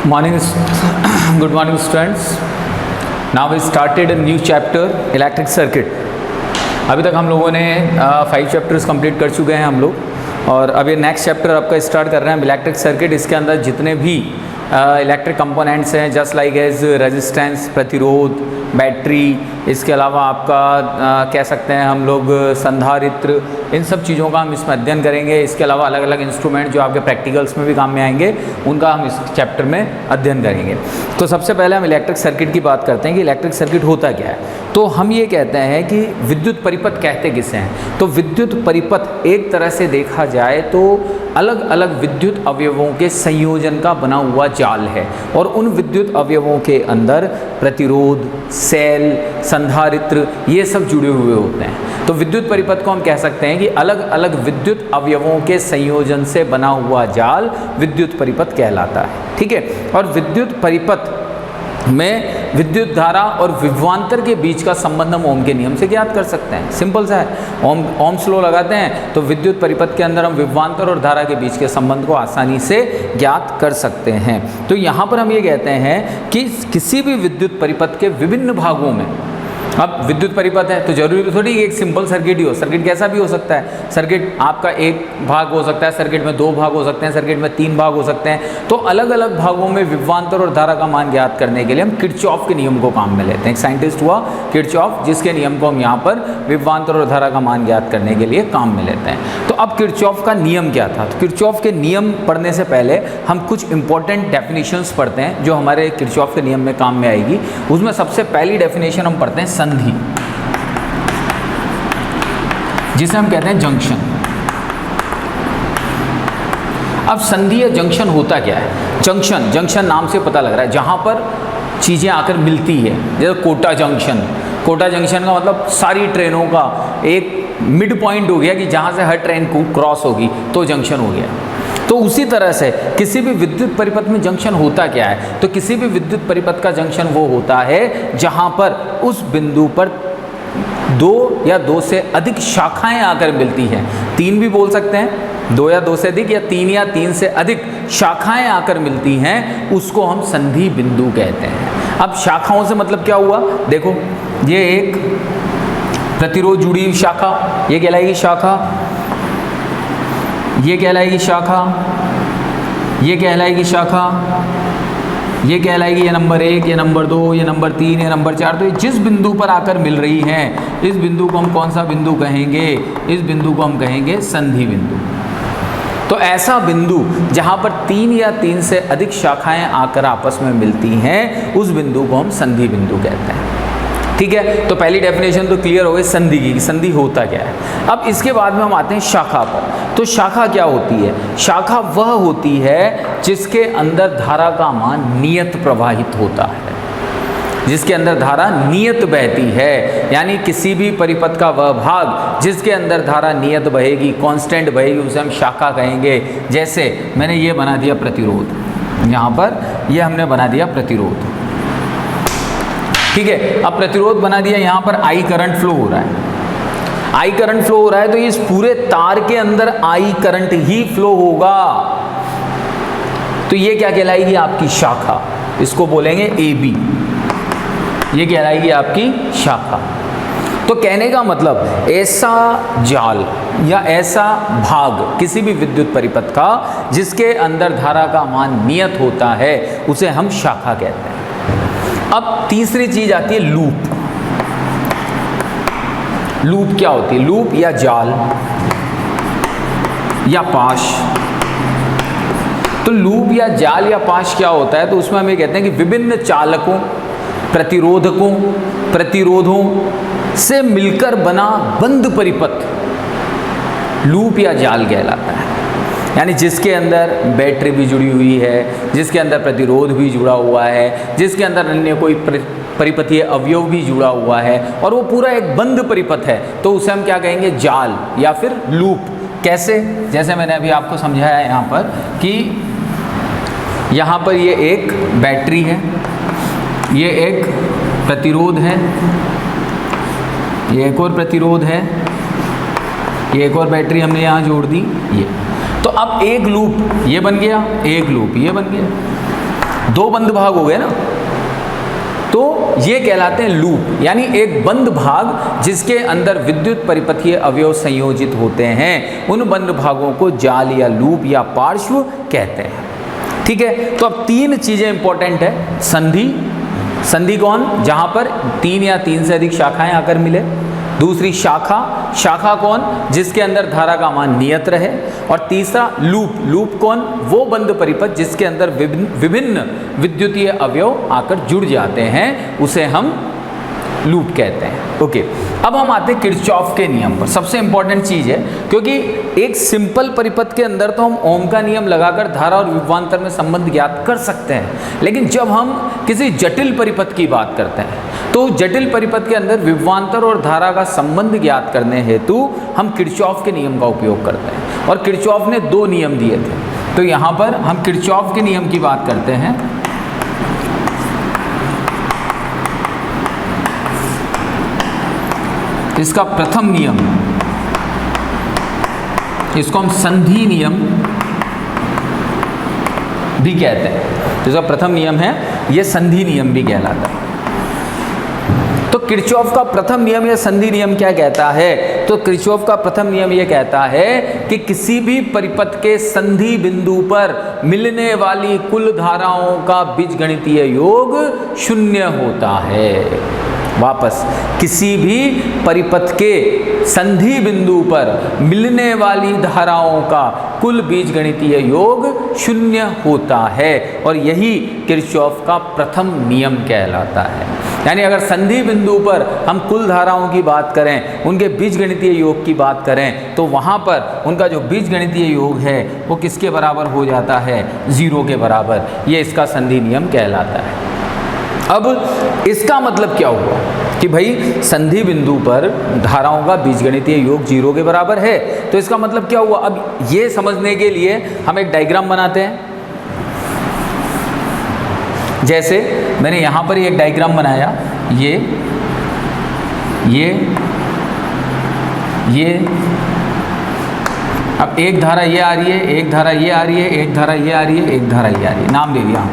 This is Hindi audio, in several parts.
Morning, good morning students. Now we started a new chapter electric circuit. अभी तक हम लोगों ने 5 चैप्टर्स कंप्लीट कर चुके हैं हम लोग, और अभी नेक्स्ट चैप्टर आपका स्टार्ट कर रहे हैं इलेक्ट्रिक सर्किट। इसके अंदर जितने भी इलेक्ट्रिक कंपोनेंट्स हैं, जस्ट लाइक एज रेजिस्टेंस, प्रतिरोध, बैटरी, इसके अलावा आपका कह सकते हैं हम लोग संधारित्र, इन सब चीज़ों का हम इसमें अध्ययन करेंगे। इसके अलावा अलग अलग इंस्ट्रूमेंट जो आपके प्रैक्टिकल्स में भी काम में आएंगे, उनका हम इस चैप्टर में अध्ययन करेंगे। तो सबसे पहले हम इलेक्ट्रिक सर्किट की बात करते हैं कि इलेक्ट्रिक सर्किट होता क्या है। तो हम ये कहते हैं कि विद्युत परिपथ कहते किसे हैं। तो विद्युत परिपथ एक तरह से देखा जाए तो अलग अलग विद्युत अवयवों के संयोजन का बना हुआ जाल है, और उन विद्युत अवयवों के अंदर प्रतिरोध, सेल, संधारित्र, ये सब जुड़े हुए होते हैं। तो विद्युत परिपथ को हम कह सकते हैं कि अलग अलग विद्युत अवयवों के संयोजन से बना हुआ जाल विद्युत परिपथ कहलाता है। ठीक है। और विद्युत परिपथ में विद्युत धारा और विभवांतर के बीच का संबंध हम ओम के नियम से ज्ञात कर सकते हैं। सिंपल सा है, ओम्स लॉ लगाते हैं तो विद्युत परिपथ के अंदर हम विभवांतर और धारा के बीच के संबंध को आसानी से ज्ञात कर सकते हैं। तो यहाँ पर हम ये कहते हैं कि किसी भी विद्युत परिपथ के विभिन्न भागों में, अब विद्युत परिपथ है तो जरूरी थोड़ी एक सिंपल सर्किट ही हो, सर्किट कैसा भी हो सकता है। सर्किट आपका एक भाग हो सकता है, सर्किट में 2 भाग हो सकते हैं, सर्किट में 3 भाग हो सकते हैं। तो अलग अलग भागों में विभवांतर और धारा का मान ज्ञात करने के लिए हम किरचॉफ के नियम को काम में लेते हैं। एक साइंटिस्ट हुआ किरचॉफ, जिसके नियम को हम यहाँ पर विभवांतर और धारा का मान ज्ञात करने के लिए काम में लेते हैं। तो अब किरचॉफ का नियम क्या था। तो किरचॉफ के नियम पढ़ने से पहले हम कुछ इंपॉर्टेंट डेफिनेशंस पढ़ते हैं जो हमारे किरचॉफ के नियम में काम में आएगी। उसमें सबसे पहली डेफिनेशन हम पढ़ते हैं संधि, जिसे हम कहते हैं जंक्शन। अब संधि या जंक्शन होता क्या है। जंक्शन नाम से पता लग रहा है जहां पर चीजें आकर मिलती है। जैसे कोटा जंक्शन का मतलब सारी ट्रेनों का एक मिड पॉइंट हो गया कि जहां से हर ट्रेन को क्रॉस होगी तो जंक्शन हो गया। तो उसी तरह से किसी भी विद्युत परिपथ में जंक्शन होता क्या है। तो किसी भी विद्युत परिपथ का जंक्शन वो होता है जहां पर उस बिंदु पर 2 या 2 से अधिक शाखाएं आकर मिलती हैं। 3 भी बोल सकते हैं, 2 या 2 से अधिक, या 3 या 3 से अधिक शाखाएं आकर मिलती हैं, उसको हम संधि बिंदु कहते हैं। अब शाखाओं से मतलब क्या हुआ, देखो ये एक प्रतिरोध जुड़ी हुई शाखा, ये कहलाएगी शाखा, ये कहलाएगी शाखा, ये कहलाएगी शाखा, ये कहलाएगी ये नंबर 1, ये नंबर 2, ये नंबर 3, ये नंबर 4। तो ये जिस बिंदु पर आकर मिल रही हैं, इस बिंदु को हम कौन सा बिंदु कहेंगे। इस बिंदु को हम कहेंगे संधि बिंदु। तो ऐसा बिंदु जहां पर 3 या 3 से अधिक शाखाएं आकर आपस में मिलती हैं, उस बिंदु को हम संधि बिंदु कहते हैं। ठीक है। तो पहली डेफिनेशन तो क्लियर हो गई संधि की, संधि होता क्या है। अब इसके बाद में हम आते हैं शाखा पर। तो शाखा क्या होती है। शाखा वह होती है जिसके अंदर धारा का मान नियत प्रवाहित होता है, जिसके अंदर धारा नियत बहती है। यानी किसी भी परिपथ का वह भाग जिसके अंदर धारा नियत बहेगी, कांस्टेंट बहेगी, उसे हम शाखा कहेंगे। जैसे मैंने ये बना दिया प्रतिरोध, यहाँ पर ये हमने बना दिया प्रतिरोध। ठीक है। अब प्रतिरोध बना दिया, यहाँ पर आई करंट फ्लो हो रहा है। आई करंट फ्लो हो रहा है तो इस पूरे तार के अंदर आई करंट ही फ्लो होगा। तो ये क्या कहलाएगी आपकी शाखा, इसको बोलेंगे AB। ये कहलाएगी आपकी शाखा। तो कहने का मतलब ऐसा जाल या ऐसा भाग किसी भी विद्युत परिपथ का जिसके अंदर धारा का मान नियत होता है, उसे हम शाखा कहते हैं। अब तीसरी चीज आती है लूप। लूप क्या होती है। लूप या जाल या पाश। तो लूप या जाल या पाश क्या होता है। तो उसमें हम ये कहते हैं कि विभिन्न चालकों, प्रतिरोधकों, प्रतिरोधों से मिलकर बना बंद परिपथ लूप या जाल कहलाता है। यानी जिसके अंदर बैटरी भी जुड़ी हुई है, जिसके अंदर प्रतिरोध भी जुड़ा हुआ है, जिसके अंदर अन्य कोई परिपथीय अवयव भी जुड़ा हुआ है, और वो पूरा एक बंद परिपथ है, तो उसे हम क्या कहेंगे, जाल या फिर लूप। कैसे, जैसे मैंने अभी आपको समझाया यहाँ पर कि यहाँ पर ये एक बैटरी है, ये एक प्रतिरोध है, ये एक और प्रतिरोध है, ये एक और बैटरी हमने यहाँ जोड़ दी। ये तो अब एक लूप ये बन गया, एक लूप ये बन गया। दो बंद भाग हो गए ना, तो ये कहलाते हैं लूप, यानी एक बंद भाग जिसके अंदर विद्युत परिपथीय अवयव संयोजित होते हैं, उन बंद भागों को जाल या लूप या पार्श्व कहते हैं। ठीक है, तो अब तीन चीजें इंपॉर्टेंट है। संधि, संधि कौन, जहां पर तीन या तीन से अधिक शाखाएं आकर मिले। दूसरी शाखा, शाखा कौन, जिसके अंदर धारा का मान नियत रहे। और तीसरा लूप, लूप कौन, वो बंद परिपथ जिसके अंदर विभिन्न विद्युतीय अवयव आकर जुड़ जाते हैं, उसे हम लूप कहते हैं। ओके, अब हम आते हैं किरचॉफ के नियम पर। सबसे इंपॉर्टेंट चीज है, क्योंकि एक सिंपल परिपथ के अंदर तो हम ओम का नियम लगाकर धारा और विभवांतर में संबंध ज्ञात कर सकते हैं, लेकिन जब हम किसी जटिल परिपथ की बात करते हैं तो जटिल परिपथ के अंदर विभवांतर और धारा का संबंध ज्ञात करने हेतु हम किरचॉफ के नियम का उपयोग करते हैं। और किरचॉफ ने दो नियम दिए थे, तो यहाँ पर हम किरचॉफ के नियम की बात करते हैं। इसका प्रथम नियम, इसको हम संधि नियम भी कहते हैं। इसका प्रथम नियम है, यह संधि नियम भी कहलाता है। तो किरचॉफ का प्रथम नियम या संधि नियम क्या कहता है? तो किरचॉफ का प्रथम नियम यह कहता है कि किसी भी परिपथ के संधि बिंदु पर मिलने वाली कुल धाराओं का बीजगणितीय योग शून्य होता है। वापस, किसी भी परिपथ के संधि बिंदु पर मिलने वाली धाराओं का कुल बीजगणितीय योग शून्य होता है, और यही किरचॉफ का प्रथम नियम कहलाता है। यानी अगर संधि बिंदु पर हम कुल धाराओं की बात करें, उनके बीजगणितीय योग की बात करें, तो वहाँ पर उनका जो बीजगणितीय योग है वो किसके बराबर हो जाता है? 0 के बराबर। ये इसका संधि नियम कहलाता है। अब इसका मतलब क्या हुआ कि भाई संधि बिंदु पर धाराओं का बीजगणितीय योग 0 के बराबर है, तो इसका मतलब क्या हुआ? अब ये समझने के लिए हम एक डायग्राम बनाते हैं। जैसे मैंने यहाँ पर एक डायग्राम बनाया, ये अब एक धारा ये आ रही है, एक धारा ये आ रही है, एक धारा ये आ रही है, एक धारा ये आ रही है, नाम दे दिया।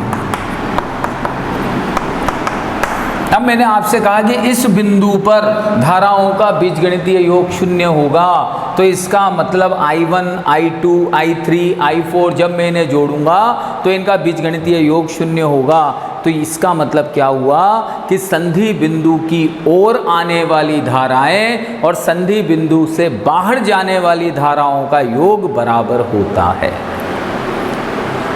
अब मैंने आपसे कहा कि इस बिंदु पर धाराओं का बीजगणितीय योग शून्य होगा, तो इसका मतलब I1, I2, I3, I4 जब मैं इन्हें जोड़ूंगा तो इनका बीजगणितीय योग शून्य होगा। तो इसका मतलब क्या हुआ कि संधि बिंदु की ओर आने वाली धाराएं और संधि बिंदु से बाहर जाने वाली धाराओं का योग बराबर होता है।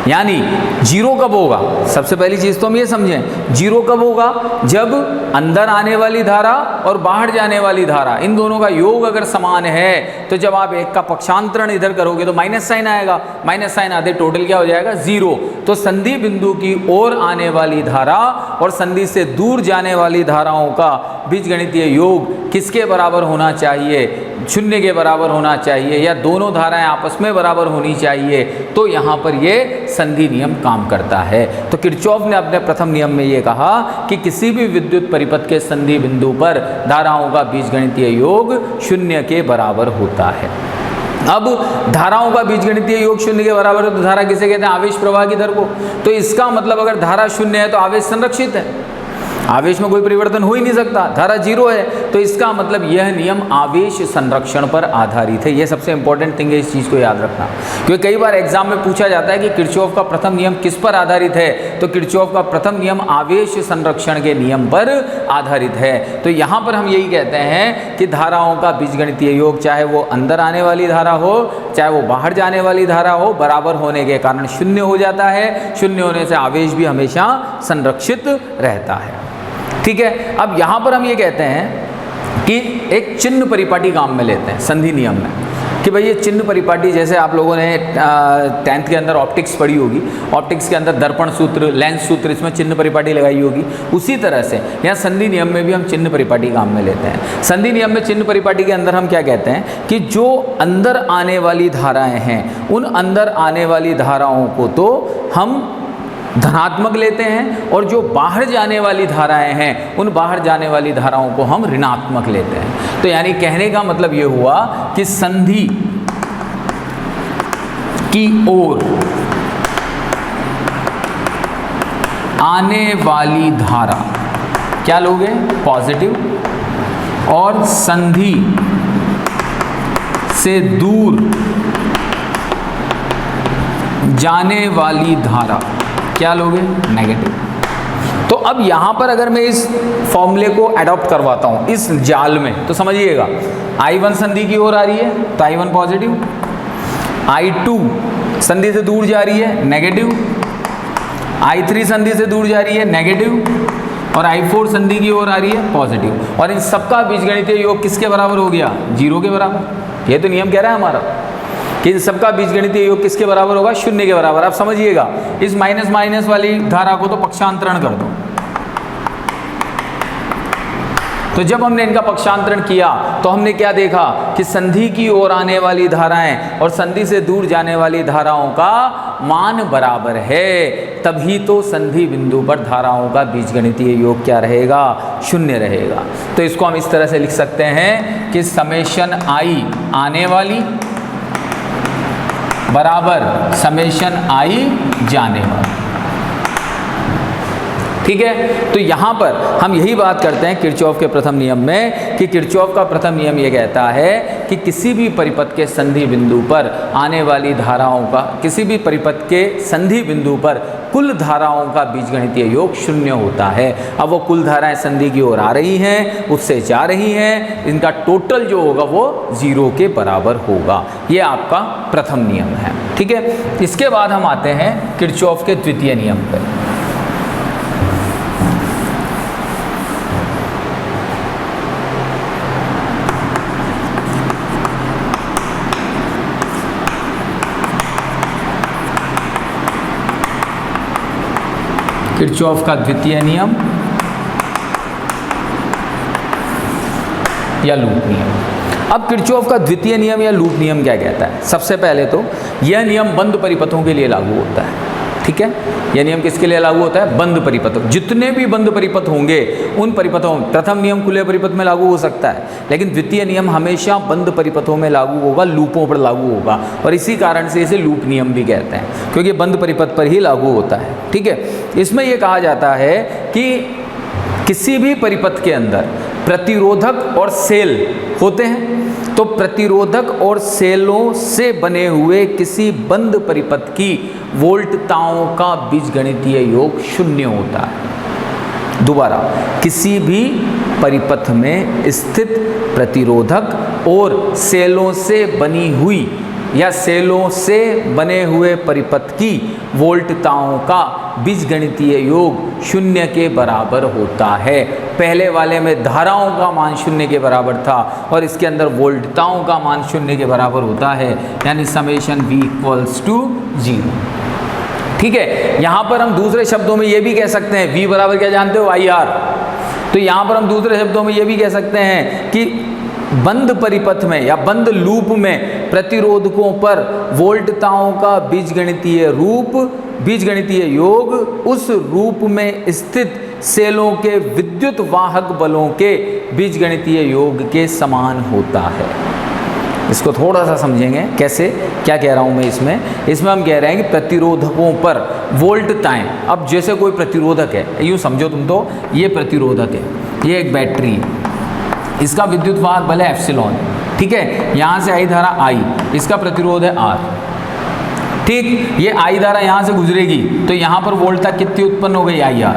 यानी 0 कब होगा? सबसे पहली चीज तो हम ये समझें, 0 कब होगा? जब अंदर आने वाली धारा और बाहर जाने वाली धारा, इन दोनों का योग अगर समान है, तो जब आप एक का पक्षांतरण इधर करोगे तो माइनस साइन आएगा, माइनस साइन आते टोटल क्या हो जाएगा? 0। तो संधि बिंदु की ओर आने वाली धारा और संधि से दूर जाने वाली धाराओं का बीजगणितीय योग किसके बराबर होना चाहिए? 0 के बराबर होना चाहिए, या दोनों धाराएं आपस में बराबर होनी चाहिए। तो यहाँ पर ये संधि नियम काम करता है। तो किरचॉफ ने अपने प्रथम नियम में ये कहा कि किसी भी विद्युत परिपथ के संधि बिंदु पर धाराओं का बीजगणितीय योग 0 के बराबर होता है। अब धाराओं का बीजगणितीय योग 0 के बराबर है, तो धारा किसे कहते हैं? आवेश प्रवाह की दर को। तो इसका मतलब अगर धारा 0 है तो आवेश संरक्षित है, आवेश में कोई परिवर्तन हो ही नहीं सकता। धारा 0 है, तो इसका मतलब यह नियम आवेश संरक्षण पर आधारित है। यह सबसे इंपॉर्टेंट थिंग है, इस चीज़ को याद रखना, क्योंकि कई बार एग्जाम में पूछा जाता है कि किरचॉफ का प्रथम नियम किस पर आधारित है। तो किरचॉफ का प्रथम नियम आवेश संरक्षण के नियम पर आधारित है। तो यहाँ पर हम यही कहते हैं कि धाराओं का बीजगणितीय योग, चाहे वो अंदर आने वाली धारा हो चाहे वो बाहर जाने वाली धारा हो, बराबर होने के कारण 0 हो जाता है। 0 होने से आवेश भी हमेशा संरक्षित रहता है। ठीक है, अब यहाँ पर हम ये कहते हैं कि एक चिन्ह परिपाटी काम में लेते हैं संधि नियम में, कि भाई ये चिन्ह परिपाटी, जैसे आप लोगों ने 10th के अंदर ऑप्टिक्स पढ़ी होगी, ऑप्टिक्स के अंदर दर्पण सूत्र, लेंस सूत्र, इसमें चिन्ह परिपाटी लगाई होगी। उसी तरह से यहाँ संधि नियम में भी हम चिन्ह परिपाटी काम में लेते हैं। संधि नियम में चिन्ह परिपाटी के अंदर हम क्या कहते हैं कि जो अंदर आने वाली धाराएँ हैं, उन अंदर आने वाली धाराओं को तो हम धनात्मक लेते हैं, और जो बाहर जाने वाली धाराएं हैं, उन बाहर जाने वाली धाराओं को हम ऋणात्मक लेते हैं। तो यानी कहने का मतलब ये हुआ कि संधि की ओर आने वाली धारा क्या लोगे? पॉजिटिव। और संधि से दूर जाने वाली धारा क्या लोगे? नेगेटिव। तो अब यहां पर अगर मैं इस फॉर्मूले को अडॉप्ट करवाता हूं इस जाल में, तो समझिएगा I1 संधि की ओर आ रही है तो I1 पॉजिटिव, I2 संधि से दूर जा रही है नेगेटिव, I3 संधि से दूर जा रही है नेगेटिव, और I4 संधि की ओर आ रही है पॉजिटिव। और इन सबका बीजगणितीय योग किसके बराबर हो गया? 0 के बराबर। ये तो नियम कह रहा है हमारा कि इन सबका बीजगणितीय योग किसके बराबर होगा? 0 के बराबर। आप समझिएगा इस माइनस माइनस वाली धारा को तो पक्षांतरण कर दो। तो जब हमने इनका पक्षांतरण किया तो हमने क्या देखा कि संधि की ओर आने वाली धाराएं और संधि से दूर जाने वाली धाराओं का मान बराबर है, तभी तो संधि बिंदु पर धाराओं का बीजगणितीय योग क्या रहेगा? 0 रहेगा। तो इसको हम इस तरह से लिख सकते हैं कि समेशन I आने वाली बराबर समेशन I जाने वाली। ठीक है, तो यहां पर हम यही बात करते हैं किरचॉफ के प्रथम नियम में कि किरचॉफ का प्रथम नियम यह कहता है कि किसी भी परिपथ के संधि बिंदु पर आने वाली धाराओं का, किसी भी परिपथ के संधि बिंदु पर कुल धाराओं का बीजगणितीय योग 0 होता है। अब वो कुल धाराएं संधि की ओर आ रही हैं, उससे जा रही हैं, इनका टोटल जो होगा वो 0 के बराबर होगा। ये आपका प्रथम नियम है। ठीक है, इसके बाद हम आते हैं किरचॉफ के द्वितीय नियम पर। किरचॉफ का द्वितीय नियम या लूप नियम। अब किरचॉफ का द्वितीय नियम या लूप नियम क्या कहता है? सबसे पहले तो यह नियम बंद परिपथों के लिए लागू होता है। ठीक है, यह नियम किसके लिए लागू होता है? बंद परिपथों। जितने भी बंद परिपथ होंगे उन परिपथों, प्रथम नियम खुले परिपथ में लागू हो सकता है, लेकिन द्वितीय नियम हमेशा बंद परिपथों में लागू होगा, लूपों पर लागू होगा। और इसी कारण से इसे लूप नियम भी कहते हैं, क्योंकि बंद परिपथ पर ही लागू होता है। ठीक है, इसमें यह कहा जाता है कि किसी भी परिपथ के अंदर प्रतिरोधक और सेल होते हैं, तो प्रतिरोधक और सेलों से बने हुए किसी बंद परिपथ की वोल्टताओं का बीजगणितीय योग 0 होता है। दोबारा, किसी भी परिपथ में स्थित प्रतिरोधक और सेलों से बनी हुई या सेलों से बने हुए परिपथ की वोल्टताओं का बीजगणितीय योग 0 के बराबर होता है। पहले वाले में धाराओं का मान 0 के बराबर था और इसके अंदर वोल्टताओं का मान 0 के बराबर होता है, यानी समेशन V = 0। ठीक है, यहां पर हम दूसरे शब्दों में यह भी कह सकते हैं, V बराबर क्या जानते हो? IR। तो यहां पर हम दूसरे शब्दों में यह भी कह सकते हैं कि बंद परिपथ में या बंद लूप में प्रतिरोधकों पर वोल्टताओं का बीजगणितीय योग उस रूप में स्थित सेलों के विद्युत वाहक बलों के बीजगणितीय योग के समान होता है। इसको थोड़ा सा समझेंगे कैसे, क्या कह रहा हूं मैं इसमें हम कह रहे हैं कि प्रतिरोधकों पर वोल्टताएं, अब जैसे कोई प्रतिरोधक है, यूँ समझो तुम, तो ये प्रतिरोधक है, ये एक बैटरी है, इसका विद्युत वाहक बल है एप्सिलॉन। ठीक है, यहाँ से आई धारा I, इसका प्रतिरोध है R। ठीक, ये I धारा यहाँ से गुजरेगी तो यहाँ पर वोल्टता कितनी उत्पन्न हो गई? IR।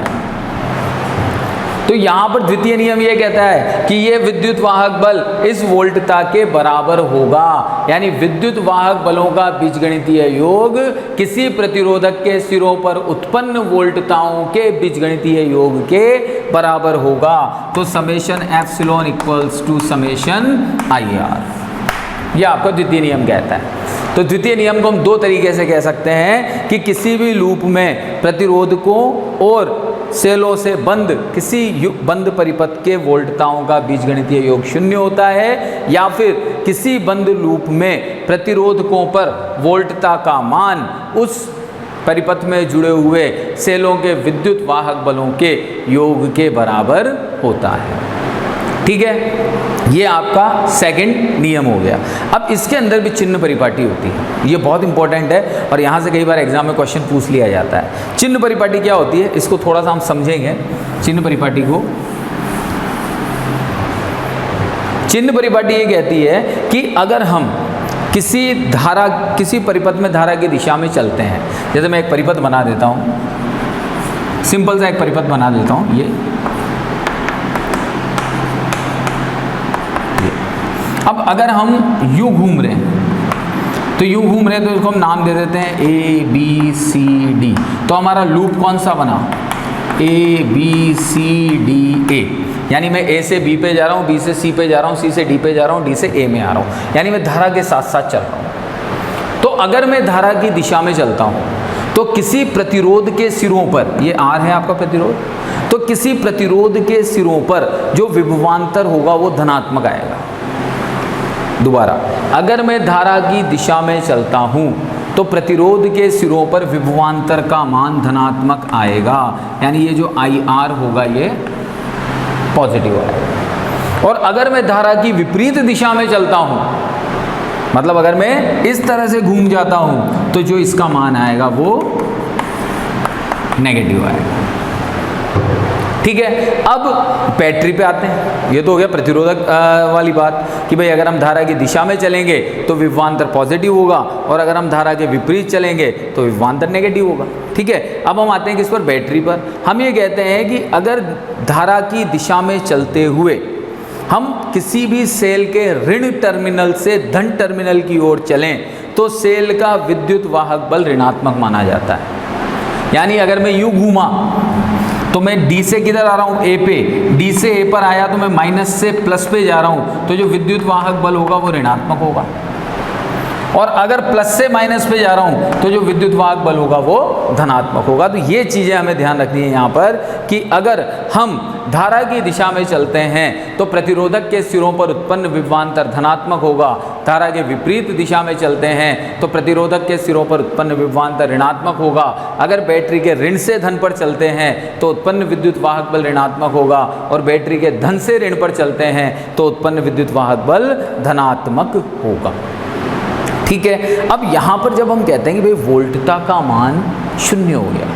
तो यहाँ पर द्वितीय नियम ये कहता है कि ये विद्युत वाहक बल इस वोल्टता के बराबर होगा, यानी विद्युत वाहक बलों का बीजगणितीय योग किसी प्रतिरोधक के सिरों पर उत्पन्न वोल्टताओं के बीजगणितीय योग के बराबर होगा। तो समेशन एप्सिलॉन = समेशन IR। यह आपका द्वितीय नियम कहता है। तो द्वितीय नियम को हम दो तरीके से कह सकते हैं कि किसी भी लूप में प्रतिरोधकों और सेलों से बंद किसी बंद परिपथ के वोल्टताओं का बीजगणितीय योग 0 होता है, या फिर किसी बंद लूप में प्रतिरोधकों पर वोल्टता का मान उस परिपथ में जुड़े हुए सेलों के विद्युत वाहक बलों के योग के बराबर होता है। ठीक है, ये आपका सेकंड नियम हो गया। अब इसके अंदर भी चिन्ह परिपाटी होती है, ये बहुत इंपॉर्टेंट है और यहाँ से कई बार एग्जाम में क्वेश्चन पूछ लिया जाता है। चिन्ह परिपाटी क्या होती है, इसको थोड़ा सा हम समझेंगे। चिन्ह परिपाटी को, चिन्ह परिपाटी ये कहती है कि अगर हम किसी परिपथ में धारा की दिशा में चलते हैं, जैसे मैं एक परिपथ बना देता हूँ, सिंपल सा एक परिपथ बना देता हूँ, ये अब अगर हम यूँ घूम रहे हैं तो यूँ घूम रहे हैं तो इसको हम नाम दे देते हैं A B C D। तो हमारा लूप कौन सा बना, A B C D A, यानी मैं A से B पे जा रहा हूँ, B से C पे जा रहा हूँ, C से D पे जा रहा हूँ, D से A में आ रहा हूँ, यानी मैं धारा के साथ साथ चल रहा हूँ। तो अगर मैं धारा की दिशा में चलता हूँ तो किसी प्रतिरोध के सिरों पर, ये R है आपका प्रतिरोध, तो किसी प्रतिरोध के सिरों पर जो विभवांतर होगा वो धनात्मक आएगा। दोबारा, अगर मैं धारा की दिशा में चलता हूँ तो प्रतिरोध के सिरों पर विभवांतर का मान धनात्मक आएगा, यानी ये जो IR होगा ये पॉजिटिव आएगा। और अगर मैं धारा की विपरीत दिशा में चलता हूँ, मतलब अगर मैं इस तरह से घूम जाता हूँ, तो जो इसका मान आएगा वो नेगेटिव आएगा। ठीक है, अब बैटरी पे आते हैं। ये तो हो गया प्रतिरोधक वाली बात कि भाई अगर हम धारा की दिशा में चलेंगे तो विभवांतर पॉजिटिव होगा और अगर हम धारा के विपरीत चलेंगे तो विभवांतर नेगेटिव होगा। ठीक है, अब हम आते हैं किस पर, बैटरी पर। हम ये कहते हैं कि अगर धारा की दिशा में चलते हुए हम किसी भी सेल के ऋण टर्मिनल से धन टर्मिनल की ओर चलें तो सेल का विद्युत वाहक बल ऋणात्मक माना जाता है। यानी अगर मैं यूँ घूमा तो मैं D से किधर आ रहा हूँ, A पे, D से A पर आया तो मैं माइनस से प्लस पे जा रहा हूँ, तो जो विद्युत वाहक बल होगा वो ऋणात्मक होगा। और अगर प्लस से माइनस पे जा रहा हूँ तो जो विद्युत वाहक बल होगा वो धनात्मक होगा। तो ये चीज़ें हमें ध्यान रखनी है यहाँ पर कि अगर हम धारा की दिशा में चलते हैं तो प्रतिरोधक के सिरों पर उत्पन्न विभवांतर धनात्मक होगा, धारा के विपरीत दिशा में चलते हैं तो प्रतिरोधक के सिरों पर उत्पन्न विभवांतर ऋणात्मक होगा। अगर बैटरी के ऋण से धन पर चलते हैं तो उत्पन्न विद्युत वाहक बल ऋणात्मक होगा और बैटरी के धन से ऋण पर चलते हैं तो उत्पन्न विद्युत वाहक बल धनात्मक होगा। ठीक है, अब यहाँ पर जब हम कहते हैं कि भाई वोल्टता का मान 0 हो गया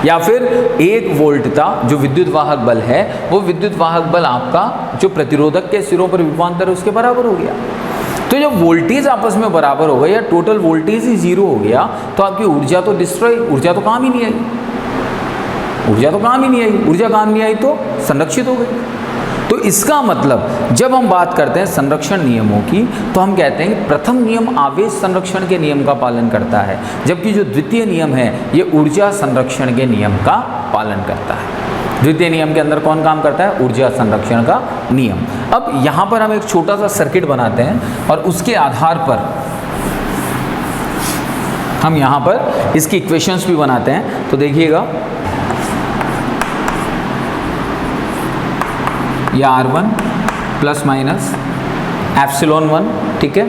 या फिर 1 वोल्टता जो विद्युत वाहक बल है वो विद्युत वाहक बल आपका जो प्रतिरोधक के सिरों पर विभवांतर है उसके बराबर हो गया। तो जब वोल्टेज आपस में बराबर हो गया या टोटल वोल्टेज ही 0 हो गया तो आपकी ऊर्जा तो डिस्ट्रॉय, ऊर्जा तो काम ही नहीं आई, ऊर्जा तो काम ही नहीं आई, ऊर्जा काम नहीं आई तो संरक्षित हो गई। तो इसका मतलब जब हम बात करते हैं संरक्षण नियमों की तो हम कहते हैं कि प्रथम नियम आवेश संरक्षण के नियम का पालन करता है, जबकि जो द्वितीय नियम है ये ऊर्जा संरक्षण के नियम का पालन करता है। द्वितीय नियम के अंदर कौन काम करता है, ऊर्जा संरक्षण का नियम। अब यहाँ पर हम एक छोटा सा सर्किट बनाते हैं और उसके आधार पर हम यहाँ पर इसकी इक्वेशंस भी बनाते हैं। तो देखिएगा, या R1 प्लस माइनस एप्सिलॉन 1, ठीक है,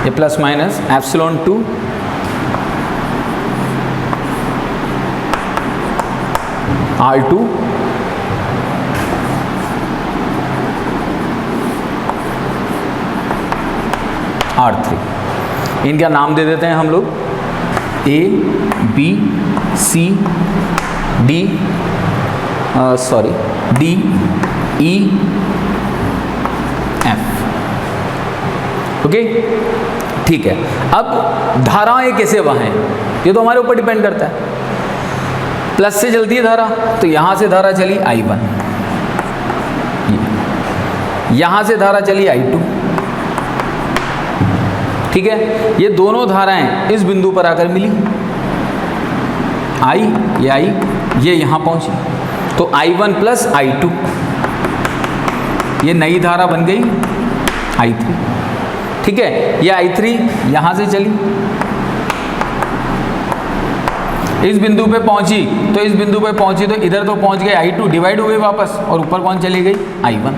ये plus minus epsilon 2 R2 R3। इनका नाम दे देते हैं हम लोग A B C D D E F। Okay, ठीक है। अब धाराएं कैसे बहें ये तो हमारे ऊपर डिपेंड करता है। प्लस से चलती है धारा तो यहां से धारा चली I1, यहां से धारा चली I2, ठीक है। ये दोनों धाराएं इस बिंदु पर आकर मिली, ये यहाँ पहुँची तो I1 प्लस I2, ये नई धारा बन गई I3, ठीक है। ये I3 यहाँ से चली, इस बिंदु पे पहुँची तो इस बिंदु पे पहुँची तो इधर तो पहुँच गए I2, डिवाइड हो गई वापस और ऊपर कौन चली गई I1।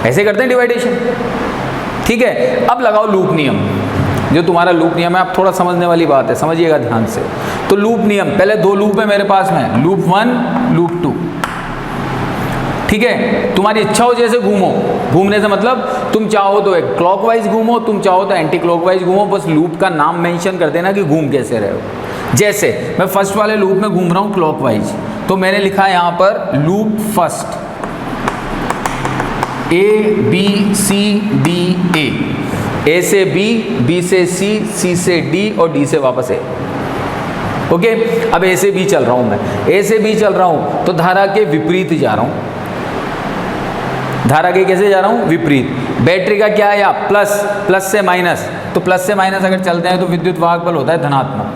ऐसे करते हैं डिवाइडेशन, ठीक है। अब लगाओ लूप नियम। जो तुम्हारा लूप नियम है, आप थोड़ा समझने वाली बात है, समझिएगा ध्यान से। तो लूप नियम, पहले 2 लूप है मेरे पास में, लूप 1 लूप 2, ठीक है। तुम्हारी इच्छा हो जैसे घूमो, घूमने से मतलब तुम चाहो तो एक क्लॉकवाइज घूमो, तुम चाहो तो एंटी क्लॉकवाइज घूमो, बस लूप का नाम मेंशन कर देना कि घूम कैसे रहे हो। जैसे मैं फर्स्ट वाले लूप में घूम रहा हूँ क्लॉकवाइज, तो मैंने लिखा यहाँ पर लूप फर्स्ट A A से B से C से D और D से वापस A। ओके, अब A से B चल रहा हूँ मैं, A से B चल रहा हूँ तो धारा के विपरीत जा रहा हूँ। धारा के कैसे जा रहा हूँ? विपरीत। बैटरी का क्या है या प्लस से माइनस, तो प्लस से माइनस अगर चलते हैं तो विद्युत वाहक बल होता है धनात्मक।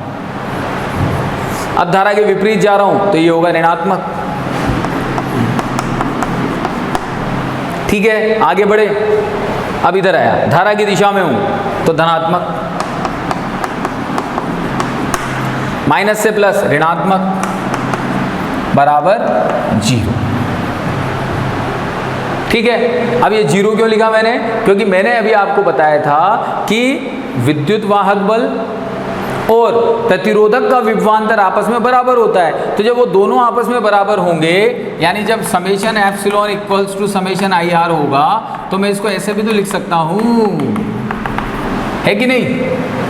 अब धारा के विपरीत जा रहा हूँ तो ये होगा ऋणात्मक। ठीक है, आगे बढ़े। अब इधर आया, धारा की दिशा में हूं तो धनात्मक, माइनस से प्लस ऋणात्मक, बराबर 0। ठीक है, अब ये 0 क्यों लिखा मैंने? क्योंकि मैंने अभी आपको बताया था कि विद्युत वाहक बल और प्रतिरोधक का विभवांतर आपस में बराबर होता है। तो जब वो दोनों आपस में बराबर होंगे, यानी जब summation epsilon equals to summation I R होगा, तो मैं इसको ऐसे भी तो लिख सकता हूँ, है कि नहीं?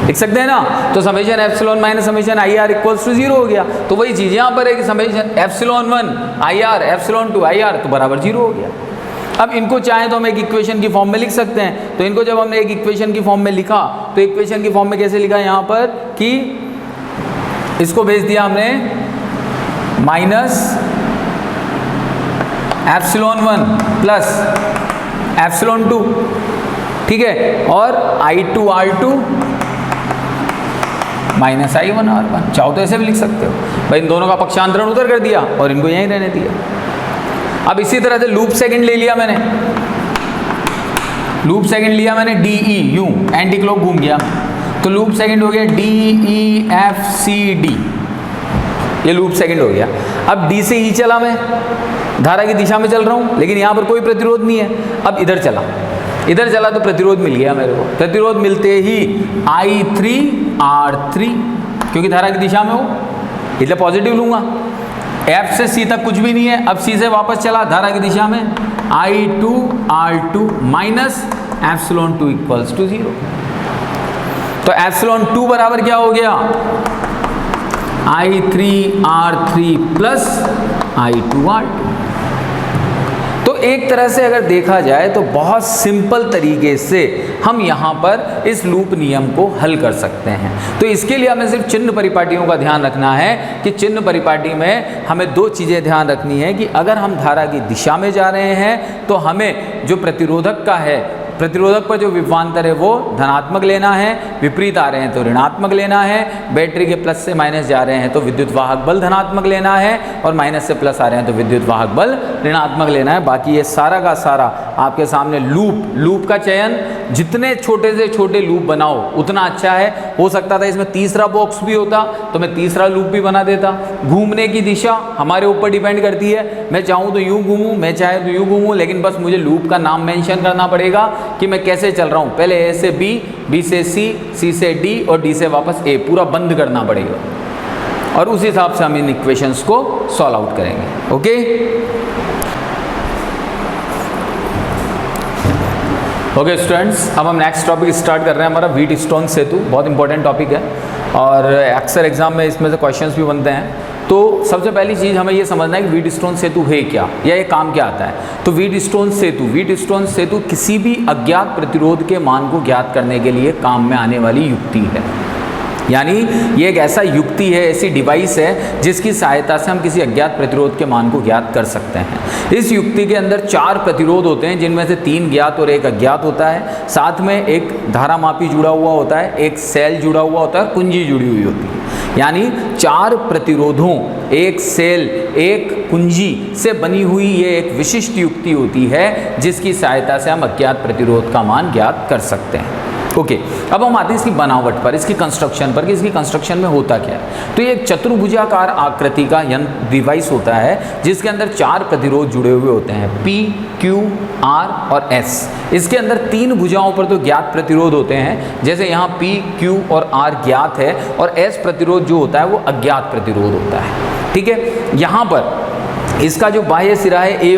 लिख सकते हैं ना। तो summation epsilon minus summation I R equals to 0 हो गया। तो वही चीज़ यहाँ पर है कि summation epsilon 1 I R epsilon 2 I R तो बराबर 0 हो गया। अब इनको चाहें तो हम एक इक्वेशन की फॉर्म में लिख सकते हैं। तो इनको जब हमने एक इक्वेशन की फॉर्म में लिखा, तो इक्वेशन की फॉर्म में कैसे लिखा यहाँ पर कि इसको भेज दिया हमने माइनस एप्सिलॉन 1 प्लस एप्सिलॉन 2, ठीक है, और I2 R2 minus I1 R1। चाहो तो ऐसे भी लिख सकते हो भाई, इन दोनों का पक्षांतरण उधर कर दिया और इनको यहीं रहने दिया। अब इसी तरह से लूप सेकंड ले लिया मैंने, लूप सेकंड लिया मैंने DE U, एंटी क्लॉक घूम गया, तो लूप सेकंड हो गया DEFCD, ये लूप सेकंड हो गया। अब D से E चला, मैं धारा की दिशा में चल रहा हूँ, लेकिन यहाँ पर कोई प्रतिरोध नहीं है। अब इधर चला तो प्रतिरोध मिल गया मेरे को। प्रतिरोध मिलते ही I3 R3, क्योंकि धारा की दिशा में हो इसलिए पॉजिटिव लूंगा। F से C तक कुछ भी नहीं है। अब C से वापस चला धारा की दिशा में, I2 R2 minus epsilon 2 equals to 0। तो एप्सिलॉन 2 बराबर क्या हो गया? I3 R3 plus I2 R2। तो एक तरह से अगर देखा जाए तो बहुत सिंपल तरीके से हम यहाँ पर इस लूप नियम को हल कर सकते हैं। तो इसके लिए हमें सिर्फ चिन्ह परिपाटियों का ध्यान रखना है कि चिन्ह परिपाटी में हमें 2 चीज़ें ध्यान रखनी है कि अगर हम धारा की दिशा में जा रहे हैं तो हमें जो प्रतिरोधक का है, प्रतिरोधक पर जो विभवांतर है वो धनात्मक लेना है, विपरीत आ रहे हैं तो ऋणात्मक लेना है, बैटरी के प्लस से माइनस जा रहे हैं तो विद्युत वाहक बल धनात्मक लेना है, और माइनस से प्लस आ रहे हैं तो विद्युत वाहक बल ऋणात्मक लेना है। बाकी ये सारा का सारा आपके सामने लूप का चयन, जितने छोटे से छोटे लूप बनाओ उतना अच्छा है। हो सकता था इसमें तीसरा बॉक्स भी होता तो मैं तीसरा लूप भी बना देता। घूमने की दिशा हमारे ऊपर डिपेंड करती है, मैं चाहूँ तो यूँ घूमूँ, मैं चाहे तो यूँ घूमूँ, लेकिन बस मुझे लूप का नाम मेंशन करना पड़ेगा कि मैं कैसे चल रहा हूँ। पहले A से B, B से C, C से D और D से वापस A, पूरा बंद करना पड़ेगा और उस हिसाब से हम इन इक्वेशंस को सॉल्व आउट करेंगे। ओके, ओके स्टूडेंट्स, अब हम नेक्स्ट टॉपिक स्टार्ट कर रहे हैं, हमारा व्हीटस्टोन सेतु। बहुत इंपॉर्टेंट टॉपिक है और अक्सर एग्जाम में इसमें से क्वेश्चंस भी बनते हैं। तो सबसे पहली चीज़ हमें ये समझना है कि व्हीटस्टोन सेतु है क्या, या ये काम क्या आता है। तो व्हीटस्टोन सेतु किसी भी अज्ञात प्रतिरोध के मान को ज्ञात करने के लिए काम में आने वाली युक्ति है। यानी ये एक ऐसा युक्ति है, ऐसी डिवाइस है जिसकी सहायता से हम किसी अज्ञात प्रतिरोध के मान को ज्ञात कर सकते हैं। इस युक्ति के अंदर 4 प्रतिरोध होते हैं, जिनमें से 3 ज्ञात और 1 अज्ञात होता है। साथ में एक धारामापी जुड़ा हुआ होता है, एक सेल जुड़ा हुआ होता है, कुंजी जुड़ी हुई होती है। यानी 4 प्रतिरोधों, एक सेल, एक कुंजी से बनी हुई ये एक विशिष्ट युक्ति होती है जिसकी सहायता से हम अज्ञात प्रतिरोध का मान ज्ञात कर सकते हैं। ओके, अब हम आते हैं इसकी बनावट पर, इसकी कंस्ट्रक्शन पर कि इसकी कंस्ट्रक्शन में होता क्या है। तो ये एक चतुर्भुजाकार आकृति का यंत्र डिवाइस होता है जिसके अंदर 4 प्रतिरोध जुड़े हुए होते हैं, P, Q, R और S। इसके अंदर 3 भुजाओं पर तो ज्ञात प्रतिरोध होते हैं, जैसे यहाँ P, Q और R ज्ञात है और S प्रतिरोध जो होता है वो अज्ञात प्रतिरोध होता है। ठीक है, यहाँ पर इसका जो बाह्य सिरा है ए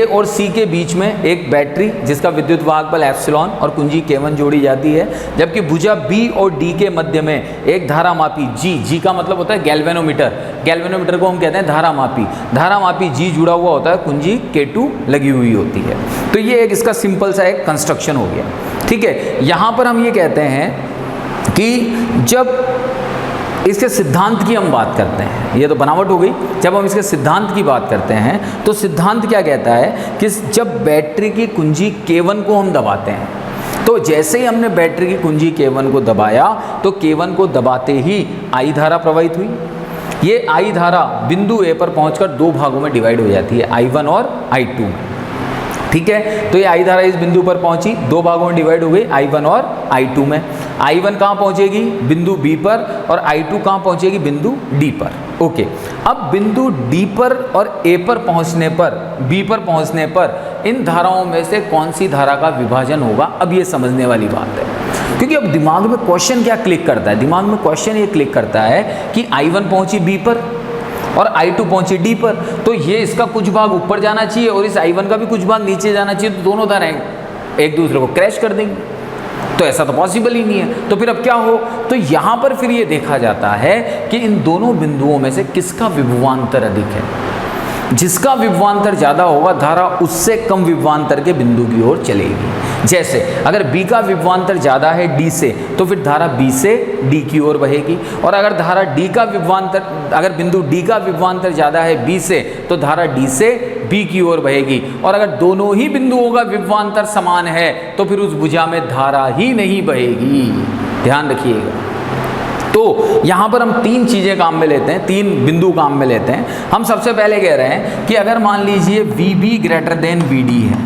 और सी के बीच में एक बैटरी जिसका विद्युत वाहक बल एप्सिलॉन और कुंजी K1 जोड़ी जाती है, जबकि भुजा बी और डी के मध्य में एक धारामापी जी का मतलब होता है गैल्वेनोमीटर को हम कहते हैं धारामापी जी जुड़ा हुआ होता है, कुंजी K2 लगी हुई होती है। तो ये एक इसका सिंपल सा एक कंस्ट्रक्शन हो गया। ठीक है, यहाँ पर हम ये कहते हैं कि जब इसके सिद्धांत की हम बात करते हैं, ये तो बनावट हो गई, जब हम इसके सिद्धांत की बात करते हैं तो सिद्धांत क्या कहता है कि जब बैटरी की कुंजी K1 को हम दबाते हैं, तो जैसे ही हमने बैटरी की कुंजी K1 को दबाया तो K1 को दबाते ही I धारा प्रवाहित हुई। ये I धारा बिंदु A पर पहुंचकर 2 भागों में डिवाइड हो जाती है, I1 और I2 में। ठीक है, तो ये I धारा इस बिंदु पर पहुंची, 2 भागों में डिवाइड हो गई, I1 और I2 में। I1 कहाँ पहुंचेगी? बिंदु B पर, और I2 कहाँ पहुंचेगी? बिंदु D पर। ओके, अब बिंदु D पर और A पर पहुंचने पर, B पर पहुंचने पर इन धाराओं में से कौन सी धारा का विभाजन होगा, अब ये समझने वाली बात है। क्योंकि अब दिमाग में क्वेश्चन क्या क्लिक करता है, दिमाग में क्वेश्चन ये क्लिक करता है कि I1 पहुंची B पर और I2 पहुंची D पर, तो ये इसका कुछ भाग ऊपर जाना चाहिए और इस I1 का भी कुछ भाग नीचे जाना चाहिए, तो दोनों धाराएं एक दूसरे को क्रैश कर देंगी। तो ऐसा तो पॉसिबल ही नहीं है। तो फिर अब क्या हो, तो यहाँ पर फिर ये देखा जाता है कि इन दोनों बिंदुओं में से किसका विभवांतर अधिक है। जिसका विभवांतर ज़्यादा होगा धारा उससे कम विभवांतर के बिंदु की ओर चलेगी। जैसे अगर B का विभवांतर ज़्यादा है D से, तो फिर धारा B से D की ओर बहेगी, और अगर धारा D का विभवांतर, अगर बिंदु D का विभवांतर ज़्यादा है B से, तो धारा D से B की ओर बहेगी। और अगर दोनों ही बिंदुओं का विभवांतर समान है तो फिर उस भुजा में धारा ही नहीं बहेगी। ध्यान रखिएगा। तो यहाँ पर हम 3 चीज़ें काम में लेते हैं, 3 बिंदु काम में लेते हैं। हम सबसे पहले कह रहे हैं कि अगर मान लीजिए VB ग्रेटर देन VD है,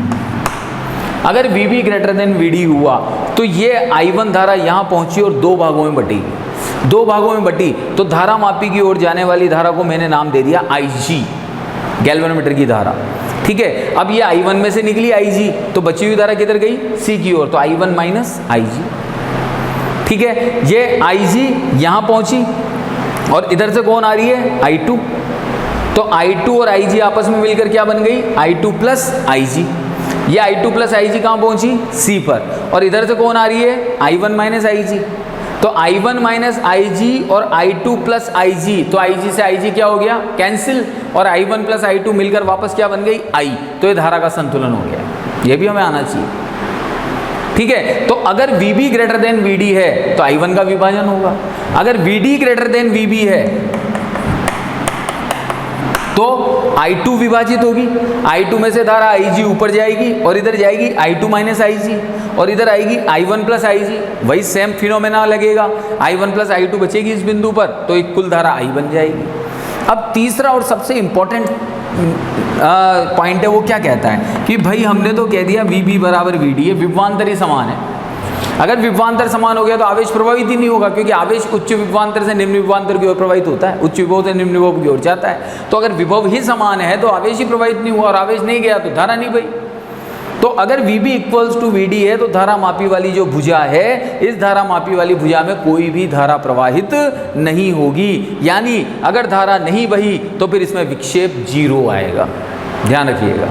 अगर VB ग्रेटर देन VD हुआ तो ये I1 धारा यहाँ पहुँची और 2 भागों में बटेगी। 2 भागों में बटी तो धारा मापी की ओर जाने वाली धारा को मैंने नाम दे दिया IG, गैल्वेनोमीटर की धारा। ठीक है, अब ये I1 में से निकली IG, तो बची हुई धारा किधर गई? C की ओर, तो I1 माइनस IG। ठीक है, ये IG यहाँ पहुँची और इधर से कौन आ रही है? I2। तो I2 और IG आपस में मिलकर क्या बन गई? I2 plus IG। ये I2 प्लस IG कहाँ पहुँची? C पर, और इधर से कौन आ रही है? I1 minus IG। तो I1 माइनस IG और I2 प्लस IG, तो IG से IG क्या हो गया? कैंसिल, और I1 प्लस I2 मिलकर वापस क्या बन गई? I। तो ये धारा का संतुलन हो गया। ये भी हमें आना चाहिए। ठीक है, तो अगर VB ग्रेटर देन VD है तो I1 का विभाजन होगा, अगर VD ग्रेटर देन VB है तो I2 विभाजित होगी। I2 में से धारा IG ऊपर जाएगी और इधर जाएगी I2 माइनस IG, और इधर आएगी I1 प्लस IG, वही सेम फिनोमेना लगेगा। I1 प्लस I2 बचेगी इस बिंदु पर, तो एक कुल धारा I बन जाएगी। अब तीसरा और सबसे इंपॉर्टेंट पॉइंट है, वो क्या कहता है कि भाई हमने तो कह दिया VB बराबर VD है, विभवांतर ही समान है। अगर विभवांतर समान हो गया तो आवेश प्रभावित ही नहीं होगा, क्योंकि आवेश उच्च विभवांतर से निम्न विभवांतर की ओर प्रवाहित होता है, उच्च विभव से निम्न विभव की ओर जाता है। तो अगर विभव ही समान है तो आवेश ही प्रवाहित नहीं हुआ, और आवेश नहीं गया तो धारा नहीं बही। तो अगर VB इक्वल्स टू VD है तो धारा मापी वाली जो भुजा है, इस धारा मापी वाली भुजा में कोई भी धारा प्रवाहित नहीं होगी। यानी अगर धारा नहीं बही तो फिर इसमें विक्षेप 0 आएगा। ध्यान रखिएगा,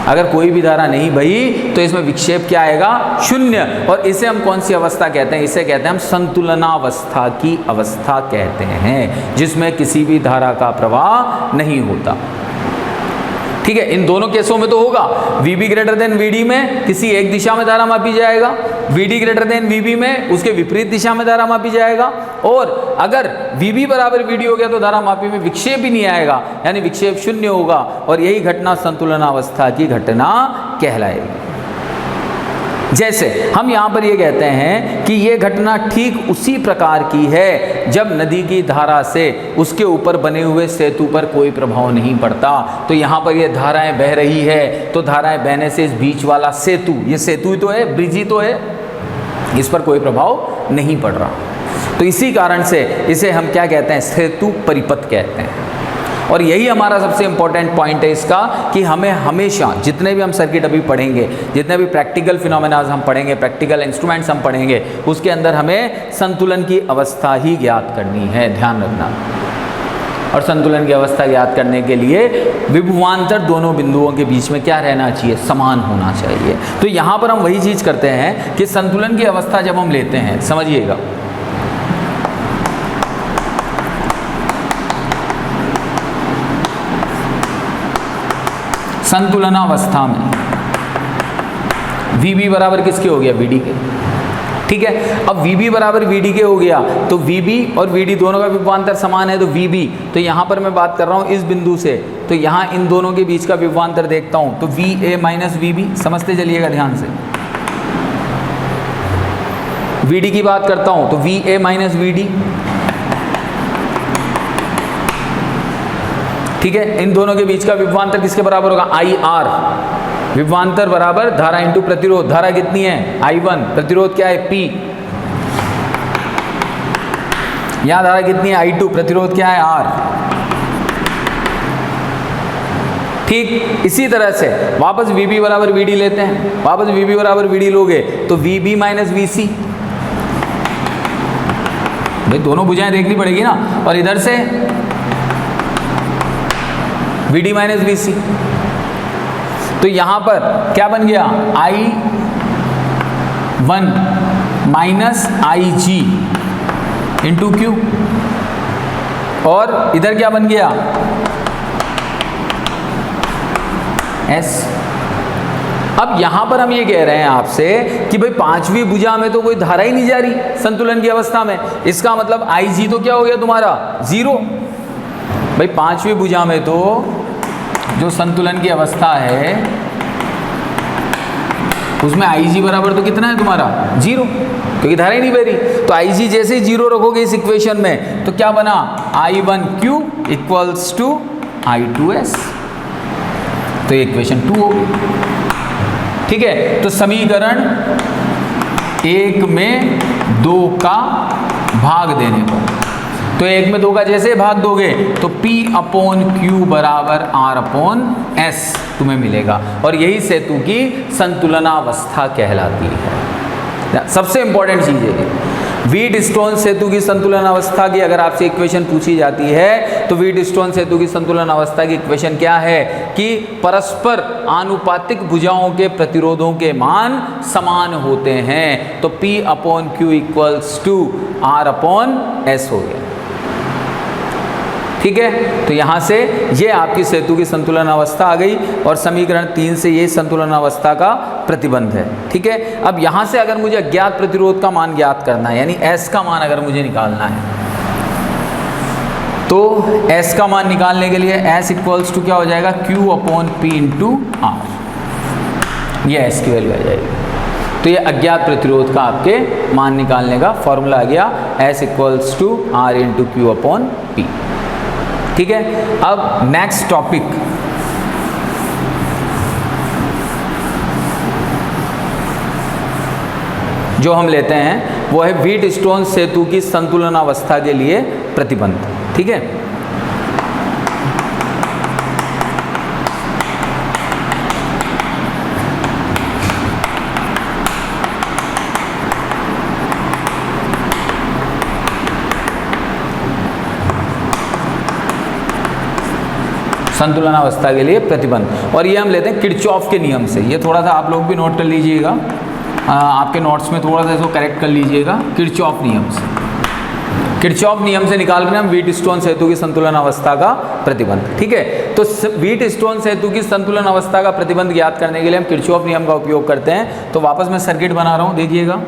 अगर कोई भी धारा नहीं बही तो इसमें विक्षेप क्या आएगा? 0। और इसे हम कौन सी अवस्था कहते हैं? इसे कहते हैं हम संतुलनावस्था की अवस्था कहते हैं, जिसमें किसी भी धारा का प्रवाह नहीं होता। ठीक है, इन दोनों केसों में तो होगा। VB ग्रेटर देन VD में किसी एक दिशा में धारा मापी जाएगा, VD ग्रेटर देन VB में उसके विपरीत दिशा में धारा मापी जाएगा, और अगर VB बराबर VD हो गया तो धारा मापी में विक्षेप ही नहीं आएगा, यानी विक्षेप 0 होगा। और यही घटना संतुलनावस्था की घटना कहलाएगी। जैसे हम यहाँ पर ये कहते हैं कि ये घटना ठीक उसी प्रकार की है जब नदी की धारा से उसके ऊपर बने हुए सेतु पर कोई प्रभाव नहीं पड़ता। तो यहाँ पर ये धाराएं बह रही है, तो धाराएं बहने से इस बीच वाला सेतु, ये सेतु ही तो है, ब्रिज ही तो है, इस पर कोई प्रभाव नहीं पड़ रहा। तो इसी कारण से इसे हम क्या कहते हैं, सेतु परिपथ कहते हैं। और यही हमारा सबसे इम्पोर्टेंट पॉइंट है इसका, कि हमें हमेशा जितने भी हम सर्किट अभी पढ़ेंगे, जितने भी प्रैक्टिकल फिनोमेनाज हम पढ़ेंगे, प्रैक्टिकल इंस्ट्रूमेंट्स हम पढ़ेंगे, उसके अंदर हमें संतुलन की अवस्था ही ज्ञात करनी है, ध्यान रखना। और संतुलन की अवस्था ज्ञात करने के लिए विभवांतर दोनों बिंदुओं के बीच में क्या रहना चाहिए, समान होना चाहिए। तो यहाँ पर हम वही चीज़ करते हैं कि संतुलन की अवस्था जब हम लेते हैं, समझिएगा, संतुलनावस्था में VB बराबर किसके हो गया, VD के। ठीक है, अब VB बराबर VD के हो गया, तो VB और VD दोनों का विभवांतर समान है, तो VB, तो यहाँ पर मैं बात कर रहा हूँ इस बिंदु से, तो यहाँ इन दोनों के बीच का विभवांतर देखता हूँ, तो VA माइनस VB, समझते चलिएगा ध्यान से। VD की बात करता हूँ तो VA माइनस VD, ठीक है। इन दोनों के बीच का विभवांतर किसके बराबर होगा, IR। विभवांतर बराबर धारा इंटू प्रतिरोध। धारा कितनी है, I1, प्रतिरोध क्या है, P। यहां धारा कितनी है, I2, प्रतिरोध क्या है, R। ठीक इसी तरह से वापस VB बराबर VD लेते हैं, वापस VB बराबर VD लोगे तो VB माइनस VC, भाई दोनों भुजाएं देखनी पड़ेगी ना, और इधर से VD माइनस VC। तो यहां पर क्या बन गया, I1 minus IG into Q, और इधर क्या बन गया, S। अब यहां पर हम ये कह रहे हैं आपसे कि भाई पांचवी भुजा में तो कोई धारा ही नहीं जा रही संतुलन की अवस्था में, इसका मतलब IG तो क्या हो गया तुम्हारा, 0। भाई पांचवी भुजा में तो जो संतुलन की अवस्था है उसमें IG बराबर तो कितना है तुम्हारा, 0, क्योंकि धारा ही नहीं बह रही। तो IG जैसे ही 0 रखोगे इस इक्वेशन में तो क्या बना, I1Q इक्वल्स टू I2S, तो ये इक्वेशन 2 हो गई। ठीक है, तो समीकरण 1 में 2 का भाग देने पर, तो 1 में 2 का जैसे भाग दोगे तो P/Q बराबर R/S तुम्हें मिलेगा, और यही सेतु की संतुलनावस्था कहलाती है। सबसे इंपॉर्टेंट चीज है, व्हीटस्टोन सेतु की संतुलनावस्था की अगर आपसे इक्वेशन पूछी जाती है तो व्हीटस्टोन सेतु की संतुलनावस्था की इक्वेशन क्या है कि परस्पर आनुपातिक भुजाओं के प्रतिरोधों के मान समान होते हैं, तो P/Q इक्वल्स टू R/S हो गया। ठीक है, तो यहाँ से ये आपकी सेतु की संतुलन अवस्था आ गई, और समीकरण 3 से ये संतुलन अवस्था का प्रतिबंध है। ठीक है, अब यहाँ से अगर मुझे अज्ञात प्रतिरोध का मान ज्ञात करना है, यानी S का मान अगर मुझे निकालना है, तो S का मान निकालने के लिए S इक्वल्स टू क्या हो जाएगा, Q/P इंटू R, ये S की वैल्यू आ जाएगी। तो ये अज्ञात प्रतिरोध का आपके मान निकालने का फॉर्मूला आ गया, S equals to R into Q/P। ठीक है, अब नेक्स्ट टॉपिक जो हम लेते हैं वो है व्हीटस्टोन सेतु की संतुलनावस्था के लिए प्रतिबंध। ठीक है, संतुलनावस्था के लिए प्रतिबंध, और ये हम लेते हैं किरचॉफ के नियम से। ये थोड़ा सा आप लोग भी नोट कर लीजिएगा, आपके नोट्स में थोड़ा सा इसको करेक्ट कर लीजिएगा। किरचॉफ नियम से, किरचॉफ नियम से निकाल कर हम व्हीटस्टोन सेतु की संतुलनावस्था का प्रतिबंध। ठीक है, तो व्हीटस्टोन सेतु की संतुलनावस्था का प्रतिबंध ज्ञात करने के लिए हम किरचॉफ नियम का उपयोग करते हैं। तो वापस मैं सर्किट बना रहा हूँ, देखिएगा।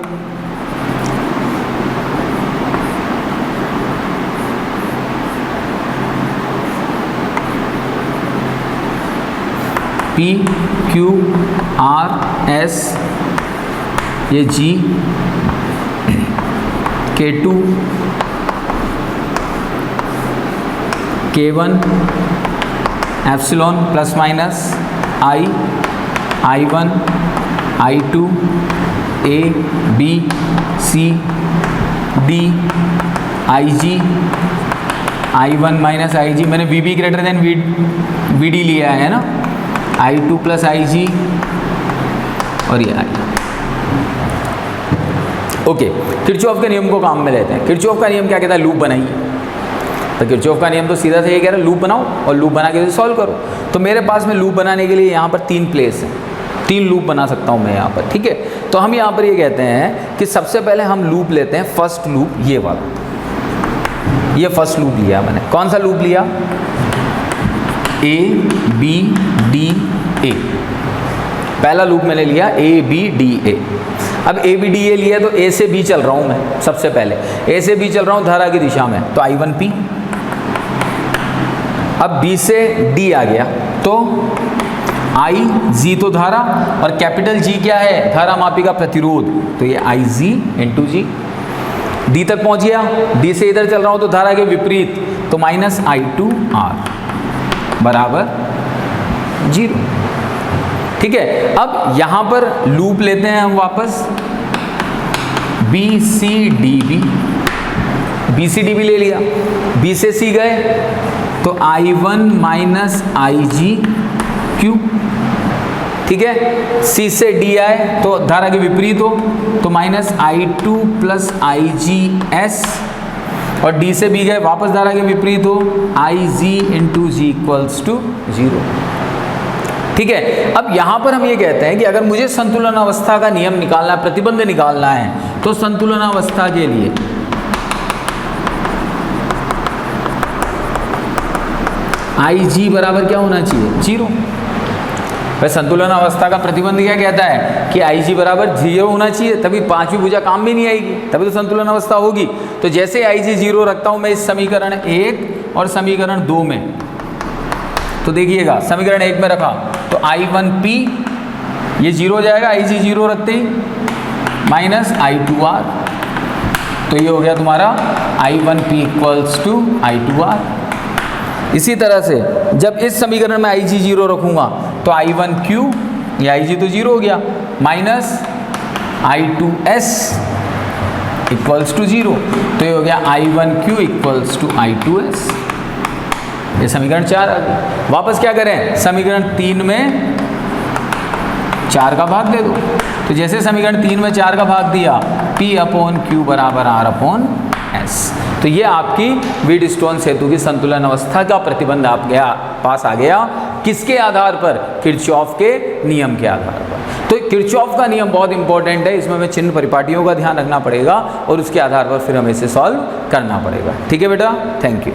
P/Q/R/S, ये G, K2, K1, epsilon plus minus I, I1, I2 A B C D I G I1 minus I G, मैंने V B greater than V D लिया है ना, I2 प्लस आई जी और ये आई। ओके, किरचॉफ के नियम को काम में लेते हैं। किरचॉफ का नियम क्या कहता है? लूप बनाइए। तो किरचॉफ का नियम तो सीधा से ये कह रहा है लूप बनाओ और लूप बना के सॉल्व करो। तो मेरे पास में लूप बनाने के लिए यहाँ पर 3 प्लेस हैं, 3 लूप बना सकता हूँ मैं यहाँ पर, ठीक है। तो हम यहाँ पर ये कहते हैं कि सबसे पहले हम लूप लेते हैं, फर्स्ट लूप ये वाला, ये फर्स्ट लूप लिया मैंने। कौन सा लूप लिया? ए बी डी ए, पहला लूप मैंने लिया ए बी डी ए। अब ए बी डी ए लिया तो ए से बी चल रहा हूँ मैं, सबसे पहले ए से बी चल रहा हूँ धारा की दिशा में, तो I1P। अब बी से डी आ गया तो आई जी तो धारा, और कैपिटल जी क्या है? धारा मापी का प्रतिरोध, तो ये आई जी इंटू जी। डी तक पहुंच गया, डी से इधर चल रहा हूं तो धारा के विपरीत, तो माइनस I2 R बराबर 0, ठीक है। अब यहां पर लूप लेते हैं हम वापस, B C D B, B C D B ले लिया, बी से सी गए तो I1 minus I G Q, ठीक है। सी से डी आए तो धारा के विपरीत हो, तो माइनस I2 प्लस आई जी एस, और डी से बी गए वापस धारा के विपरीत हो, आई जी इंटू जी इक्वल्स टू 0, ठीक है। अब यहां पर हम ये कहते हैं कि अगर मुझे संतुलन अवस्था का नियम निकालना है, प्रतिबंध निकालना है, तो संतुलन अवस्था के लिए आई जी बराबर क्या होना चाहिए? 0। भाई संतुलन अवस्था का प्रतिबंध क्या कहता है कि आई जी बराबर 0 होना चाहिए, तभी पांचवी भुजा काम भी नहीं आएगी, तभी तो संतुलन अवस्था होगी। तो जैसे आई जी 0 रखता हूं मैं इस समीकरण 1 और समीकरण 2 में, तो देखिएगा समीकरण 1 में रखा तो I1P ये 0 हो जाएगा, आई जी 0 रखते ही, माइनस I2R, तो ये हो गया तुम्हारा I1P इक्वल्स टू I2R। इसी तरह से जब इस समीकरण में IG 0 रखूंगा तो I1Q, ये IG तो 0 हो गया, माइनस I2S इक्वल्स टू 0, तो ये हो गया I1Q इक्वल्स टू I2S। ये समीकरण 4 आ गया। वापस क्या करें? समीकरण 3 में 4 का भाग दे दो, तो जैसे समीकरण 3 में 4 का भाग दिया, P/Q बराबर R/S, तो ये आपकी व्हीटस्टोन सेतु की संतुलन अवस्था का प्रतिबंध आप पास आ गया। किसके आधार पर? किरचॉफ के नियम के आधार पर। तो किरचॉफ का नियम बहुत इंपॉर्टेंट है, इसमें हमें चिन्ह परिपाटियों का ध्यान रखना पड़ेगा और उसके आधार पर फिर हमें इसे सॉल्व करना पड़ेगा। ठीक है बेटा, थैंक यू।